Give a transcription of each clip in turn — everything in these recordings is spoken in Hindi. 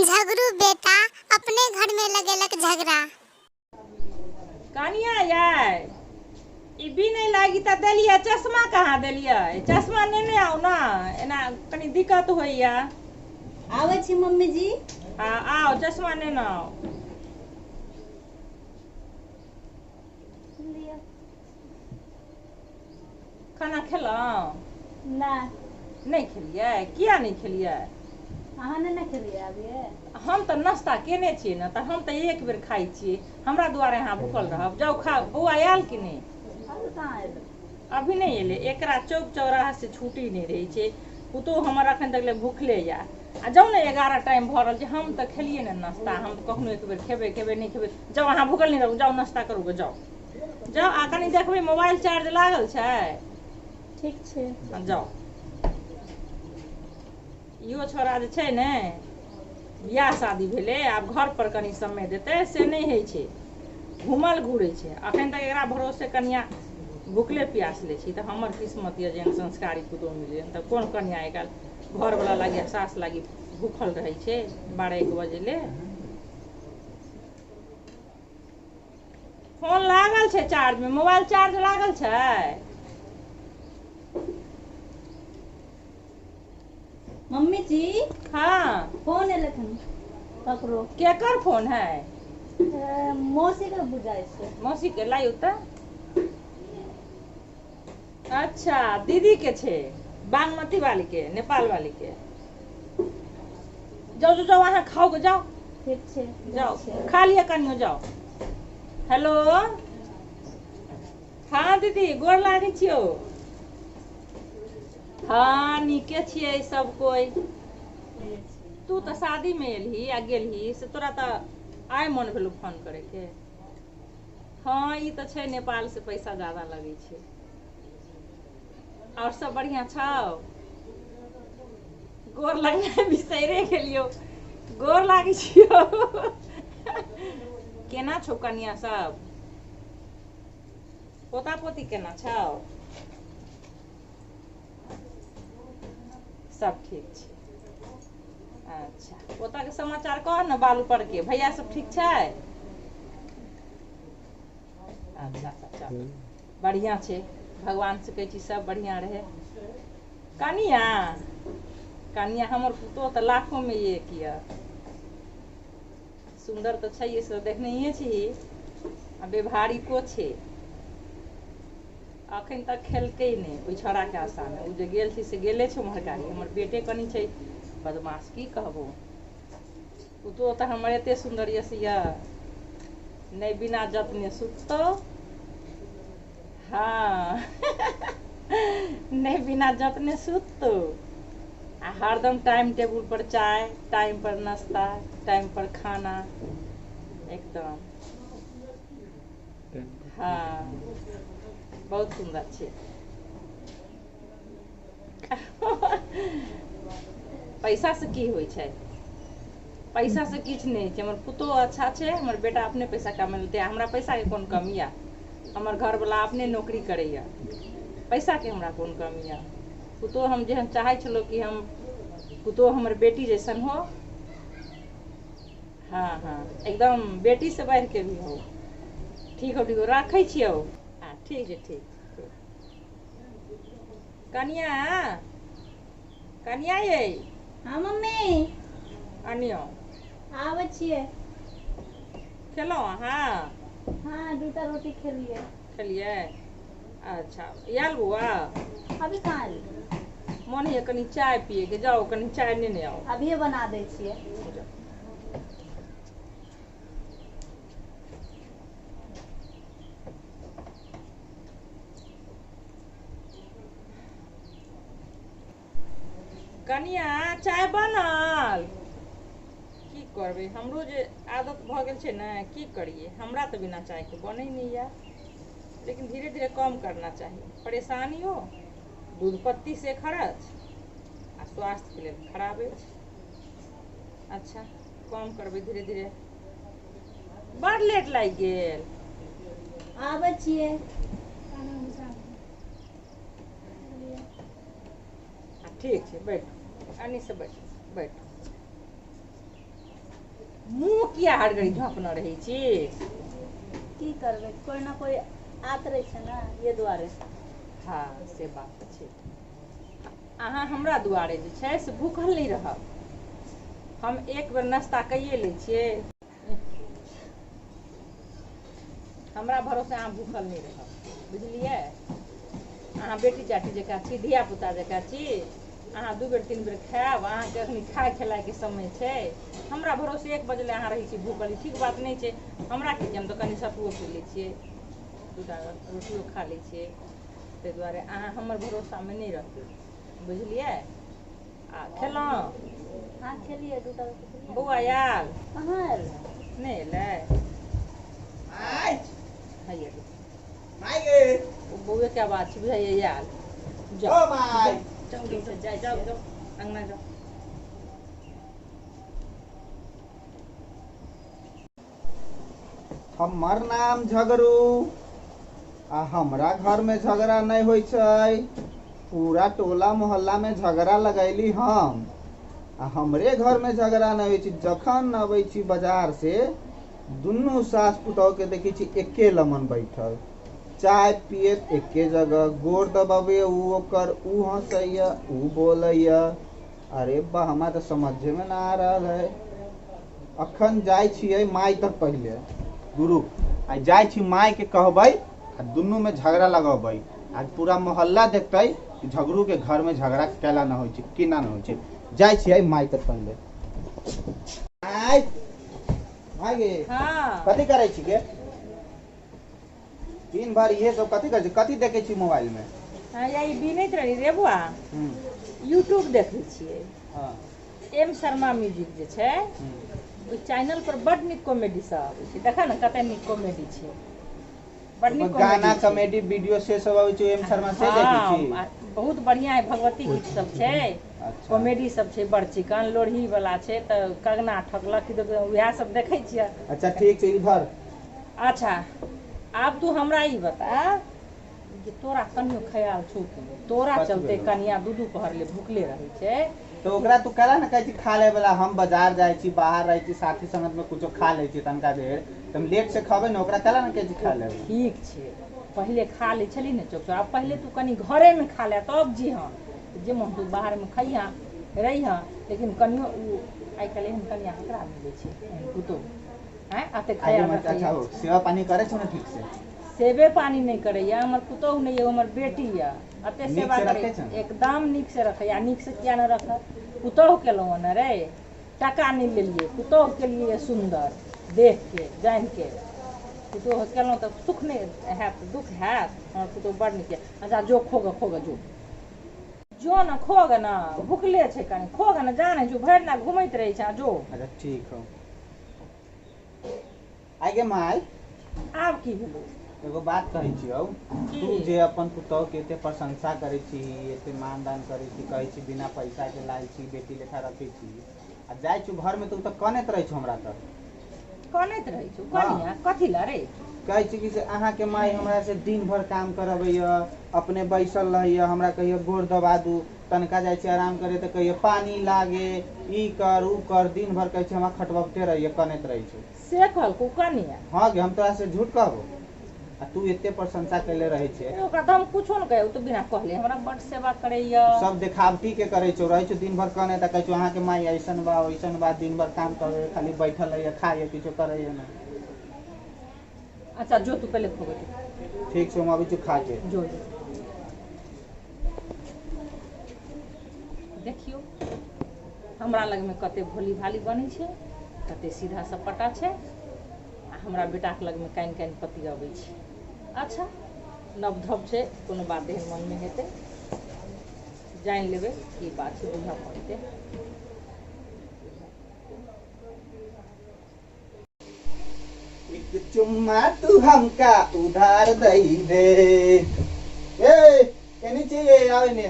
झगड़ू बेटा अपने घर में लगेलक झगड़ा। कनिया याय ई भी नहीं लागी त देलिए चश्मा कहाँ देलिए चश्मा नेने आउ ना एना कनी दिक्कत होइया। आवे छी मम्मी जी। हाँ आओ चश्मा नेने आओ। खाना खेलो ना नहीं खेलिए किया नहीं खेलिए। अहाँ ने खेलिए अभी। हम तो नाश्ता केने छिए ना तो हम तो एक बेर खाई छिए हमरा दुआरे यहाँ भूखल रहब जाओ खा। बौआ आयल कि नहीं अभी नहीं एले एकरा चौक चौराहा से छुट्टी नहीं रही छे पुतो हमर अखन तक ले भूखले या आ जाओ ना 11 टाइम भरल जे हम तो खेलिए ना नाश्ता हम तो कखनो एक बेर खेबे खेबे नहीं खेबे जाओ अहाँ भूखल नहीं रहू जाओ नाश्ता करू जाओ जाओ आ कनी देखबे मोबाइल चार्ज लागल छै। ठीक छे जाओ इहो छोरा जे छै ने बियाह शादी भेले आब घर पर कनी समय देते से नहीं है छे घूमल घूरे छे अखन तक एकरा भरोसे कनिया भूखले प्यास ले छी तो हमर किस्मत ये जेहन संस्कारी पुतोह मिले तब कौन कनिया आइ काल्हि घर वाला लागी सास लागी भूखल रहे छे 12-1 बजे ले। फोन लागल छे चार्ज में मोबाइल चार्ज लागल छे। मम्मी जी हाँ फोन एले खन ककरो केकर फोन है मौसी के बुझाइ छे। मौसी के लाइयो त अच्छा दीदी के छे बागमती वाली के नेपाल वाली के जाओ जाओ जाओ वहाँ खाओ जाओ। ठीक छे जाओ खा लिया कनियो जाओ। हेलो हाँ दीदी गोर लागे छियो। हाँ नीके छियै सब कोई तू तो शादी में एलही आ गेलही से तोरा तो आइ मन भेलौ फोन करे के। हाँ ई तो छै नेपाल से पैसा ज्यादा लगे छे और सब बढ़िया छौ। गोर लगने बिसरे गेलियो गोर लागे छियो केना छौ कनिया सब पोता पोती केना छौ सब ठीक छे। अच्छा पोता के समाचार कह न बालू पर के भैया सब ठीक छै। अच्छा अच्छा बढ़िया छे भगवान से कहै छी सब बढ़िया रहे। कनिया कनिया हमर पुतोह तो लाखों में एक ये सुंदर तो छै से देखने ही छी आ व्यवहारिको छे अखन तक खेलकै नहीं ओइ छोड़ा के आशा में उ जे गेल छी से गेले छै महरकारी हमर बेटे कनी छै बदमाश की कहबो पुतोह तो हमर एते सुंदर ये से नहीं बिना जतने सुततो। हाँ नहीं बिना जतने सुततो आ हरदम टाइम टेबुल पर चाय टाइम पर नाश्ता टाइम पर खाना एकदम। हाँ बहुत सुंदर छे पैसा से की होय छै पैसा से किछ नहीं छै हमर पुतोह अच्छा छे हमर बेटा अपने पैसा कमेलते हमरा पैसा के कोन कमी या हमर घर वाला अपने नौकरी करैया पैसा के हमरा कोन कमी या पुतोह हम जेहन चाहे छलो कि हम पुतोह हमर बेटी जैसन हो। हाँ हाँ एकदम बेटी से बढ़ के भी हो। ठीक हो राखै छियो। हाँ ठीक है ठीक कनिया कनिया ये हाँ मम्मी अनियो आवे छिए। खेलो हाँ हाँ दूटा रोटी खेलिए। अच्छा याल बुआ अभी कहाँ आएल मन है कनी चाय पिए के जाओ कनी चाय लेने आओ। अभी बना दे छिए। कनिया चाय बनल की करबे हमरो जे आदत भ गेल छै ना की करिए हमरा तो बिना चाय के बने नहीं या लेकिन धीरे धीरे कम करना चाहिए परेशानियों दूध पत्ती से खर्च आ स्वास्थ्य के लिए खराब है। अच्छा कम करबे धीरे धीरे बड़ लेट लाग गेल आवे छिए। ठीक है बैठ अन्नी से बैठ बैठ किया हर घड़ी झोंकने रही छी? की करबै, कोई ना कोई आत रहे छै ना, ये दुआरे। हाँ से बात तऽ छै। अहाँ हमरा दुआरे जे छै से भूखल नहीं रहब। हम एक बेर नाश्ता कइए लै छियै। हमरा भरोसे अहाँ भूखल नहीं रहब, बुझलियै? अहाँ बेटी चाटी जकाँ छी, धिया पुता जकाँ छी। अहाँ 2 बेर 3 बेर खायब, अहाँके अखनी खाय खेलायके समय छै। हमरा भरोसे 1 बजे अहाँ रहै छी भूखल, ठीक बात नहीं छै। हमरा की छै, हम तऽ कनि सतुओ पी लै छियै, 2टा रोटियो खा लै छियै। ताहि दुआरे अहाँ हमर भरोसामे नहीं रहबै, बुझलियै? आ खेलहुँ? हाँ खेलिए, 2टा रोटी खेलिए। बौआ आयल? कहाँ आयल? नहीं एलै? हैया ओ बौए के आवाज छै, बुझाइए आयल। जाओ जाओ जाओ जाओ जाओ अंगना जाओ। हमर नाम झगड़ू आ हमरा घर में झगड़ा नहीं होई छै। पूरा टोला मोहल्ला में झगड़ा लगैली हम आ हमरे घर में झगड़ा नहीं होई छै। जखन अबै छी बाजार से दुनू सास पुतोह के देखी छी एके लमन बैठल, चाय पियत एके जगह, गोड़ दबावे ऊ ओकर, ऊ हंसैया ऊ बोलैया। अरे बा हमरा तो समझे में ना आ रहल है। अखन जाय छियै माई तक पहले गुरु आ जाय छी माई के कहबै आ दुनू में झगड़ा लगबै। आज पूरा मोहल्ला देखतै कि झगड़ू के घर में झगड़ा केला ना होय छै, केना ना होय छै। जाय छियै माई तक पहले। माई माई गे हाँ कथी करै छी गे? दिन भर ये सब कथी करै छी? कथी देखै छी मोबाइल में? हाँ यही बीनैत रही रे बुआ, यूट्यूब देखै छियै। हां एम शर्मा म्यूजिक जे छै ओइ चैनल पर बड नीक कॉमेडी सब आबै छै। देखा ने कते नीक कॉमेडी छै, बड नीक गाना छै। कॉमेडी वीडियो से सब आबै छै एम शर्मा से देखै छी? हाँ, बहुत बढ़िया है, भगवती गीत सब छै, अच्छा कॉमेडी सब छै, बड़ चिकन लोढ़ी वाला छै तऽ कंगना ठकलक वएह सब देखै छियै। अच्छा ठीक छै इधर। अच्छा आब तू हमरा ई बता कि तोरा कनियो ख्याल छौ कि नहीं? तोरा कथी चलते भेलौ? कनिया दू पहर ले भूखले रहै छै। तो ओकरा तू करा ना कहै छी खा ले वाला। हम बाजार जाय छी, बाहर रहै छी, साथी संगत में कुछो खा लै छी तनका देर, तुम लेट से खाबे ना, ओकरा कला ना कहै छी खा ले। ठीक छै, पहले खा ले छली ने चौक आब पहले तू कनी घरे में खा ले तब जी। हाँ जे मन तू बाहर में खइहा रहिहा, लेकिन कनियो आइ काल्हि एहन कनिया ककरा मिलै छै एहन पुतोह हैं अते आगे खयाल मत रखैया। अच्छा हो सेवा पानी करे छो ना ठीक से? सेबे पानी नहीं करैया, हमर पुतोह नहीं है, हमर बेटी है। अते नीक सेवा से करे रखे छै? एकदम नीक से रखैया। नीक से किया न रखत? पुतोह केलहुँ न रे, टका नहीं लेलिए, पुतोह के लिए सुंदर देख के जान के पुतोह केलहुँ तऽ सुख नहीं हैत दुख हैत। हमर पुतोह बड़ नीक है। अच्छा जो खोग जो न खोग न, भूखले छै कनि खोग न, जाने जो भरि ना घुमैत रहै छै जो। अच्छा ठीक हो। आगे माई आब की भेलै? एगो बात कहै छियौ, की? तू जे अपन पुतोह के एते प्रशंसा करै छी, एते मान दान करै छी, कहै छी बिना पैसा के लायल छी, बेटी लेखा रखै छी, आ जाय छी घर में तू तऽ कनैत रहै छौ हमरा तक। कनैत रहै छौ कनिया कथी ला रे? कहै छी कि से अहाँ के माई हमरा से दिन भर काम करबैया, अपने बैसल रहैया, हमरा कहियो गोड़ दबा दू, तनका जाय छी आराम करे तऽ कहियो पानी लागे, ई कर ऊ कर, दिन भर कहै छी हमरा खटबबते रहिए, कनैत रहै छै। से कहलकौ कनिया? हाँ गे हम तोरा से झूठ कहबो? आ तू एते प्रशंसा कैले रहै छै। ओकरा तऽ हम कुछो न कहै, तो बिना कहले हमरा बड़ सेवा करैया। सब देखावटी के करे छौ, रहै छौ दिन भर कने त कहै छौ अहाँ के माई ऐसन बा वैसन बा, दिन भर काम करे खाली बैठल रहिए, खाइए किछो करैए ना। अच्छा जो तू पहले खो बेटी। ठीक छै हम अभी खा के जो देखियो हमरा लग में कते भोली भाली बनै छै, कते सीधा सपटा छै, आ हमरा बेटा के लग में काइन काइन पति अबै छै। अच्छा नवधव छै, कोनो बात एहन मन में हेतै, जान लेबै की बात छै, बुझा पड़तै। एक चुम्मा तू हमका उधार दई दे। ए केनी छी आवे ने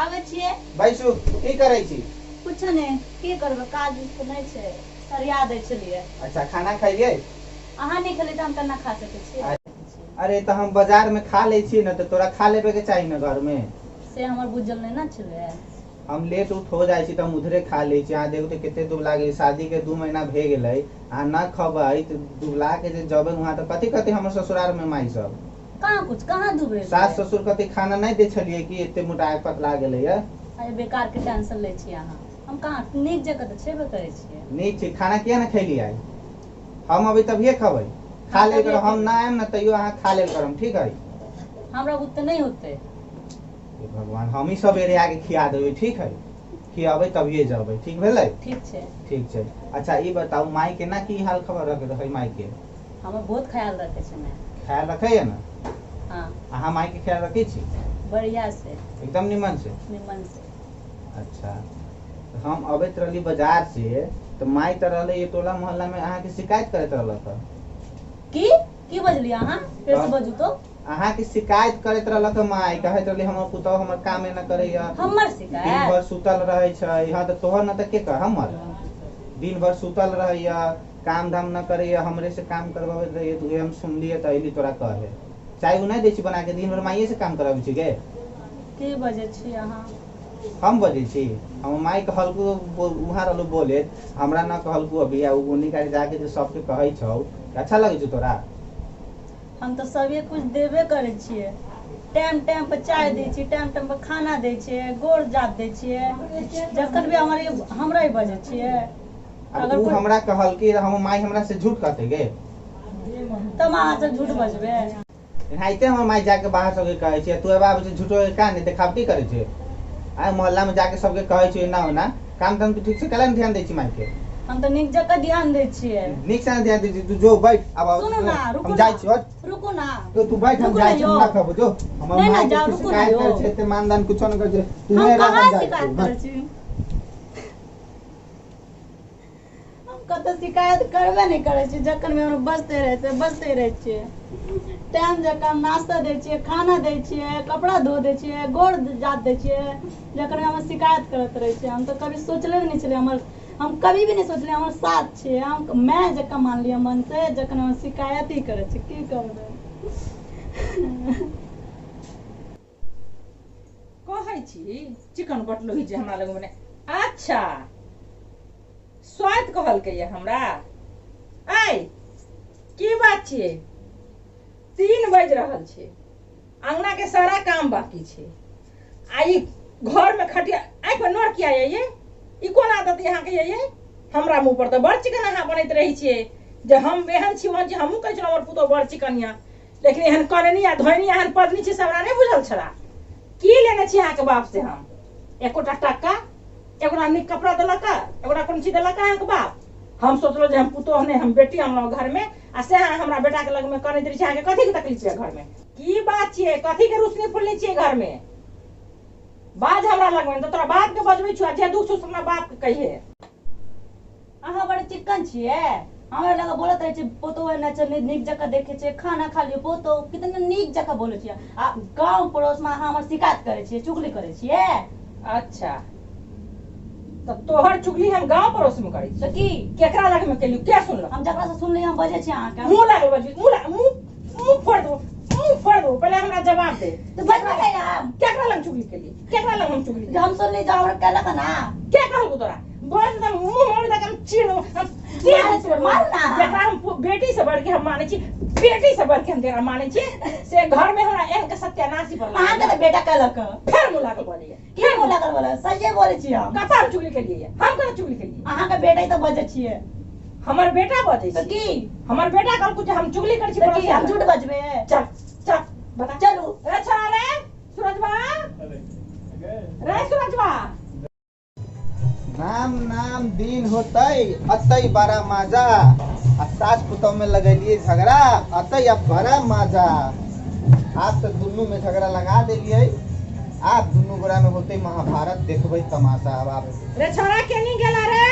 आबै छियै। बैसु की करै छी? कुछो नहीं, की करबै, काज तो नहीं छै, सरिया दै छलिए। अच्छा खाना खाइए? अहाँ नहीं खेली तऽ हम केना खा सकै छी? अरे तो हम बाजार में खा ले छी ना, तो तोरा खा लेबे के चाहिए ना घर में। से हमर बुझल नहीं ना छलै। हम लेट उठ हो जाइ छी त हम उधरे खा लै छी। अहाँ देखो तो कते दुबला गेल, शादी के 2 महीना भे गेलै, अहाँ न खबै त दुबला के जे जबे वहां त कथी कथी हमर ससुराल में माई सब कहाँ कुछ कहाँ दुबरे सास ससुर कथी खाना नहीं दे छलिए कि एते मोटा पतला गेलै है। अरे बेकार के टेंशन ले छी अहाँ, हम कहाँ नीक जगह त छेबे करे छियै। नीक छै, खाना किया न खैली आई? हम अभी तभिए खबै, खा ले कर। हम ना आएम न तैयो अहाँ खा ले करम, ठीक है? हमरा उतने नहीं होते। हे भगवान, हम ही सब एरिया के खिया देबै, ठीक है? खियाबै तभिए जेबै, ठीक भेलै? ठीक छै। ठीक छै। अच्छा ई बताऊ माई के ना की हाल खबर रहे माई के? हमर बहुत ख्याल रखे छै मैं। ख्याल रखै न? हाँ। अहाँ माई के ख्याल रखै छी? बढ़िया से, एकदम निमन से। निमन से। अच्छा, हम अबैत रहली बाजार से तो माई त रहले ये टोला मोहल्ला में अहाँ के शिकायत करत रहलक। की बजली अहाँ? फिर से बजू तो। अहाँ के शिकायत करत रहलक माई, कहत रहली हमर पुतौ हमर कामे न करैया, हमर दिन शिकायत? भर सुतल रहै छै। हां त तोहर न त के कह हमर दिन भर सुतल रहैया, काम धाम न करैया, हमरे से काम करवाबैत रहिए। तू हम सुनलिए त अइली तोरा कहे। चाय उ नहीं दै छी बना के, दिन भर माइए से काम कराबै छी गे? की बजे छी अहाँ? हम बजे छी? हम माई कहलकू वहां रहलू बोले, हमरा न कहलकू अभी आ उनी का जाके जे सबके कहै छौ, अच्छा लगै छै तोरा? हम तो सबे कुछ देबे करे छियै। टाइम टाइम पर चाय दै छियै, टाइम टाइम पर खाना दै छियै, गोड़ जात दै छियै, जखन भी हमरा ही बजे छियै। अगर तू हमरा कहल कि हम माई हमरा से झूठ कहते गे? तब अहाँ से झूठ बजबे? एनाहिते हमर माई जाके बाहर सबके कहै छै, तू बाबू से झूठो के का नहीं देखावटी करे छै? आइ मोहल्ला में जाके सबके कहै छै ना होना, काम धाम ठीक से कला ध्यान दै छी माई के? हम तो नीक जगह ध्यान दै छियै। नीक से ध्यान दै छी? तू जो बैठ, अब सुनो ना, रुको हम जाई छी। रुको ना, तो तू बैठ, हम जाई छी ना कहबो जो। हमर नहीं ना माई जाओ, के रुको ना शिकायत जो। करे छै ते मानदान कुछो न करे छै। तू हम मेरा कहाँ जाई शिकायत करे छी। छी? हम कत शिकायत करबे नहीं करे छी। जखन भी हम बजते रहे छियै। टाइम जका नाश्ता दै छियै, खाना दै छियै, कपड़ा धो दै छियै, गोड़ जात दै छियै, जखन हम शिकायत करत रहे छियै। हम तो कभी सोचले नहीं छलियै, हम कभी भी नहीं सोचलिए हमर साथ छियै। हम मैं जका मान लिया मन से, जखन हम शिकायत ही करे छी। की करबै? कहै छी चिकन कटलो ही जे हमरा लग में। अच्छा स्वाद कहलकै ये हमरा। आइ की बात छियै? 3 बज रहल छै, अंगना के सारा काम बाकी छै। आई घर में खटिया आँख पर नोर किया ये? ई कोन आदत यहाँ के ये? हमरा मुंह पर तो बड़ चिकन अहाँ बनैत रही छियै जे हम एहन छी वहां जे हमहू कहै छलहुँ हमर पुतौ बड़ चिकनिया, लेकिन एहन करनी आ धोनी एहन पत्नी छै से हमरा नहीं बुझल छला। की लेने छी अहाँके बाप से हम? एकोटा टका, एकोटा नीक कपड़ा देलक, एकोटा कोन चीज देलक अहाँके बाप? हम सोचलो जे हम पुतोह ने हम बेटी अनलहुँ घर में, आ से अहाँ हमरा बेटा के लग में करैत रही छी। अहाँके कथी के तकलीफ छै घर में? की बात छियै? कथी के रुसनी फुलनी छियै घर में? बाज हमरा लग में, तो तोरा बाप के बजबै छु, जे दुख सुख अपना बाप के कहिए। अहाँ बड़ चिकन छियै। हमरा लगा बोलत रहे छै पोतो है ना नीक जगह देखे छै, खाना खा लियो पोतो, कितना नीक जगह बोले छियै। आ गांव पड़ोस में अहाँ हमर शिकायत करे छियै, चुगली करे छियै। अच्छा तो तोहर चुगली हम गांव पड़ोस में करै छी? तो की केकरा लग में केलियो? के सुनल? हम जकरा से सुनली हम बजे छी अहाँ के। मुंह लागल बजबी, मुंह फोड़ दो, मुंह फोड़ दो। पहले हमरा जवाब दे। तो बजबे नहीं हम केकरा लग चुगली केली? केकरा लग हम चुगली? जो हम सुनली जो हमरा कहलक ना। क्या कहलको तोरा? बोल त मुंह मोड़ दे हम चीर दो। मार ना। जेकरा हम बेटी से बढ़ के हम माने छी, बेटी से बढ़ के हम तेरा माने छी, से घर में हमरा एहन के सत्यानाशी पर अहाँ के तो बेटा कहलक। फिर मुंह लागल बोलिए। की बोला कर बोला? सही बोले छी हम। कथा हम चुगली केलिए? हम कहाँ चुगली केलिए? अहाँ के बेटा ही तो बजे छियै। हमर बेटा बजे तो छी? की हमर बेटा कहलको जे हम चुगली कर छी। तो की हम झूठ बजबे? चल चल बता। चलू रे छोरा रे सूरजबा, रे सूरजबा। नाम नाम दिन होतै अतै बड़ा मजा, आ सास पुतौ में लगेलिए झगड़ा अतै अब बड़ा मजा। आप तो दुनू में झगड़ा लगा देलिए, आप दुनू गोरा में होते महाभारत देखबै तमाशा। अब आप रे छोरा केनी गेला रे?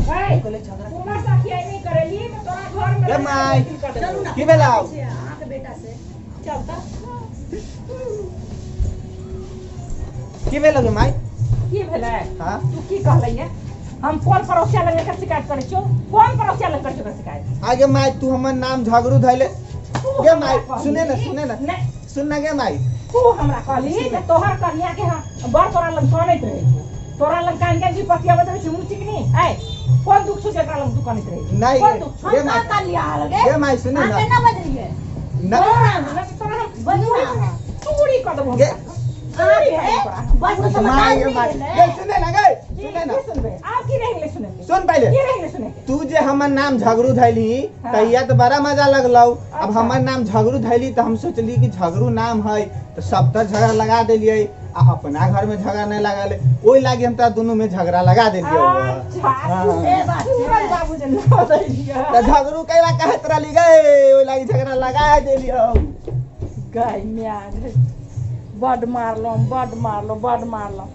ए कुमार साथी आई नहीं करेली तो तोरा घर में रे माई चलू ना। की भेलाउ? अहाँ के बेटा से चल त की भेलौ गे माई? की भेलै? हां तू की कहलै? हम कौन पड़ोसिया लग एकर शिकायत करै छियो? कौन पड़ोसिया लग करछो शिकायत? आगे माई तू हमर नाम झगड़ू धैले गे माई। सुने ना नहीं सुन ना गे माई, तू हमरा कहली जे तोहर कन्या के हम बड़ तोरा लग कानैत रहै छी तोरा लग कान के जी पतिया बतबै छी मुंह चिकनी ऐ कोन दुख छौ जेकरा लग तू कानैत रहै छी नहीं कोन दुख छौ ये माई का लिया लगे ये माई सुने ना केना बजलिए तोरा बजना चूड़ी कर देबो ये चूड़ी है तोरा बस तो माई ये माई ये सुने ना गए सुने ना सुनबे आप की रह गेले सुने सुन पहले की रह गेले सुने तू जे हमर नाम झगड़ू धैली हाँ। तहिया तो बड़ा मजा लगलौ अब अच्छा। हमर नाम झगड़ू धैली तो हम सोचली कि झगड़ू नाम है तो सब तर झगड़ा लगा देलिए आ अपना घर में झगड़ा नहीं लगल ओई लागी हम तोरा दोनों में झगड़ा लगा देलिए अच्छा हाँ। से बात है बाबू जन बताइए तो झगड़ू कैला कहत रहली गए ओई लागी झगड़ा लगा देलिए गाय म्याग बड मारलो बड मारलो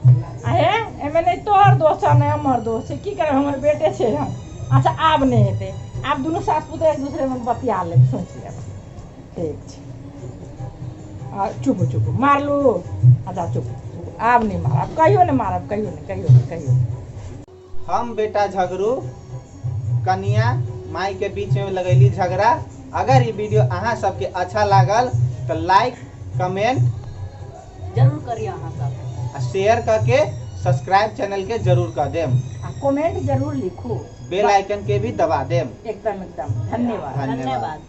आहे एमे नहीं तोहर दोस्त है नहीं हमर दोस्त है की करे हमर बेटे छे हम अच्छा आब नहीं हेते आब दोनों सास पुतोह एक दूसरे में बतिया ले सोच ले ठीक छे आ चुप मारलू अच्छा चुप आब नहीं मारब कहियो नहीं मारब कहियो हम बेटा झगड़ू कन्या माई के बीच में लगैली झगड़ा अगर ये वीडियो अहाँ सबके अच्छा लागल तो लाइक कमेंट जरूर करिए अहाँ सब आ शेयर करके सब्सक्राइब चैनल के जरूर कर देम आ कमेंट जरूर लिखो बेल आइकन के भी दबा देम एकदम धन्यवाद धन्यवाद